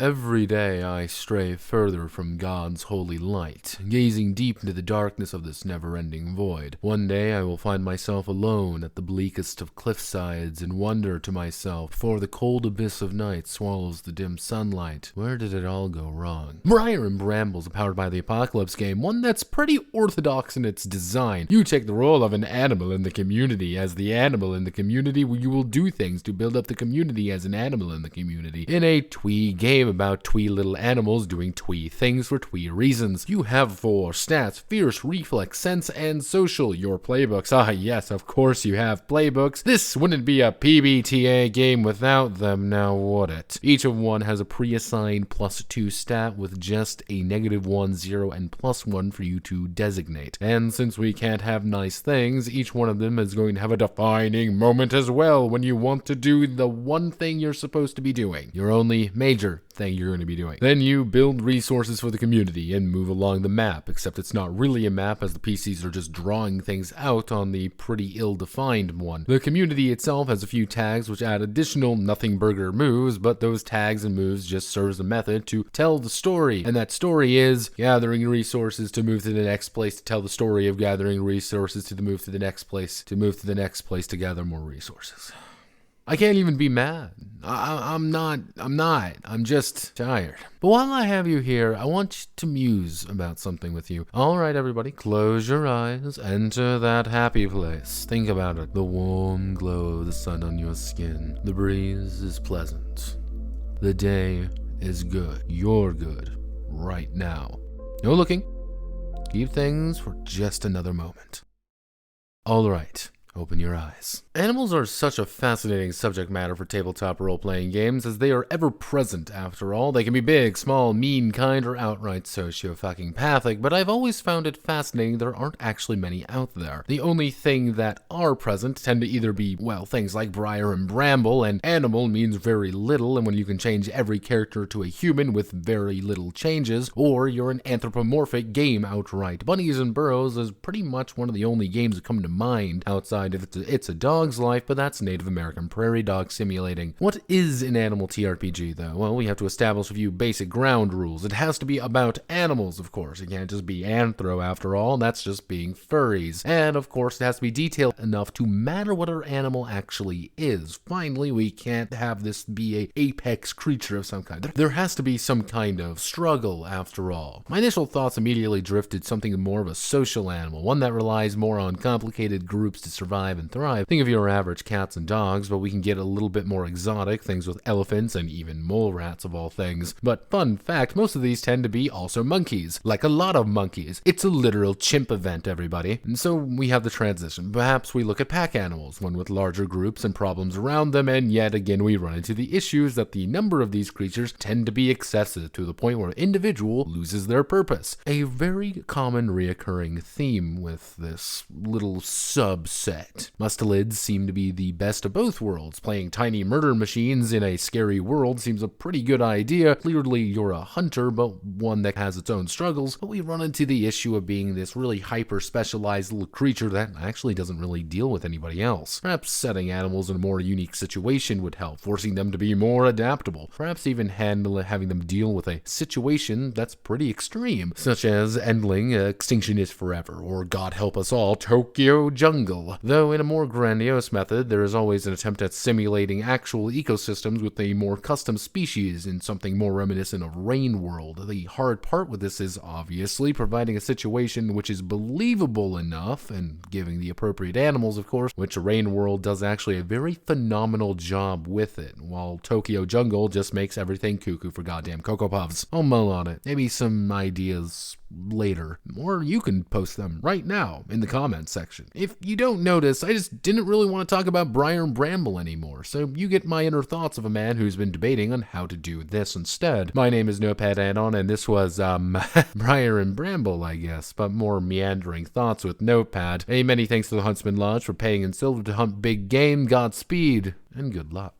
Every day I stray further from God's holy light, gazing deep into the darkness of this never-ending void. One day I will find myself alone at the bleakest of cliffsides and wonder to myself, before the cold abyss of night swallows the dim sunlight, where did it all go wrong? Briar Bramble is a Powered by the Apocalypse game, one that's pretty orthodox in its design. You take the role of an animal in the community. As the animal in the community, you will do things to build up the community as an animal in the community. In a twee game about twee little animals doing twee things for twee reasons. You have 4 stats: fierce, reflex, sense, and social. Your playbooks. Ah, yes, of course you have playbooks. This wouldn't be a PbtA game without them, now would it? Each of one has a pre-assigned +2 stat with just a -1, 0, and +1 for you to designate. And since we can't have nice things, each one of them is going to have a defining moment as well when you want to do the one thing you're supposed to be doing. Your only major thing you're going to be doing. Then you build resources for the community and move along the map, except it's not really a map as the PCs are just drawing things out on the pretty ill-defined one. The community itself has a few tags which add additional nothing burger moves, but those tags and moves just serve as a method to tell the story, and that story is gathering resources to move to the next place to tell the story of gathering resources to move to the next place to gather more resources. I can't even be mad. I'm not. I'm just tired. But while I have you here, I want to muse about something with you. Alright, everybody, close your eyes, enter that happy place. Think about it. The warm glow of the sun on your skin. The breeze is pleasant. The day is good. You're good right now. No looking. Keep things for just another moment. Alright. Open your eyes. Animals are such a fascinating subject matter for tabletop role-playing games, as they are ever-present after all. They can be big, small, mean, kind, or outright socio-fucking-pathic, but I've always found it fascinating there aren't actually many out there. The only thing that are present tend to either be, well, things like Briar and Bramble, and animal means very little, and when you can change every character to a human with very little changes, or you're an anthropomorphic game outright. Bunnies and Burrows is pretty much one of the only games that come to mind outside of It's a Dog's Life, but that's Native American prairie dog simulating. What is an animal TRPG, though? Well, we have to establish a few basic ground rules. It has to be about animals, of course. It can't just be anthro, after all. That's just being furries. And, of course, it has to be detailed enough to matter what our animal actually is. Finally, we can't have this be an apex creature of some kind. There has to be some kind of struggle, after all. My initial thoughts immediately drifted something more of a social animal, one that relies more on complicated groups to survive and thrive. Think of your average cats and dogs, but we can get a little bit more exotic, things with elephants and even mole rats of all things. But fun fact, most of these tend to be also monkeys. Like a lot of monkeys. It's a literal chimp event, everybody. And so we have the transition. Perhaps we look at pack animals, one with larger groups and problems around them, and yet again we run into the issues that the number of these creatures tend to be excessive to the point where an individual loses their purpose. A very common reoccurring theme with this little subset. Mustelids seem to be the best of both worlds. Playing tiny murder machines in a scary world seems a pretty good idea. Clearly you're a hunter, but one that has its own struggles. But we run into the issue of being this really hyper-specialized little creature that actually doesn't really deal with anybody else. Perhaps setting animals in a more unique situation would help, forcing them to be more adaptable. Perhaps even having them deal with a situation that's pretty extreme, such as ending Extinction is Forever, or God help us all, Tokyo Jungle. Though in a more grandiose method, there is always an attempt at simulating actual ecosystems with a more custom species in something more reminiscent of Rain World. The hard part with this is obviously providing a situation which is believable enough, and giving the appropriate animals, of course, which Rain World does actually a very phenomenal job with it, while Tokyo Jungle just makes everything cuckoo for goddamn Cocoa Puffs. I'll mull on it. Maybe some ideas later, or you can post them right now in the comments section. If you don't notice, I just didn't really want to talk about Briar Bramble anymore, so you get my inner thoughts of a man who's been debating on how to do this instead. My name is Notepad, and this was Briar Bramble, I guess, but more meandering thoughts with Notepad. Many thanks to the Huntsman Lodge for paying in silver to hunt big game. Godspeed and good luck.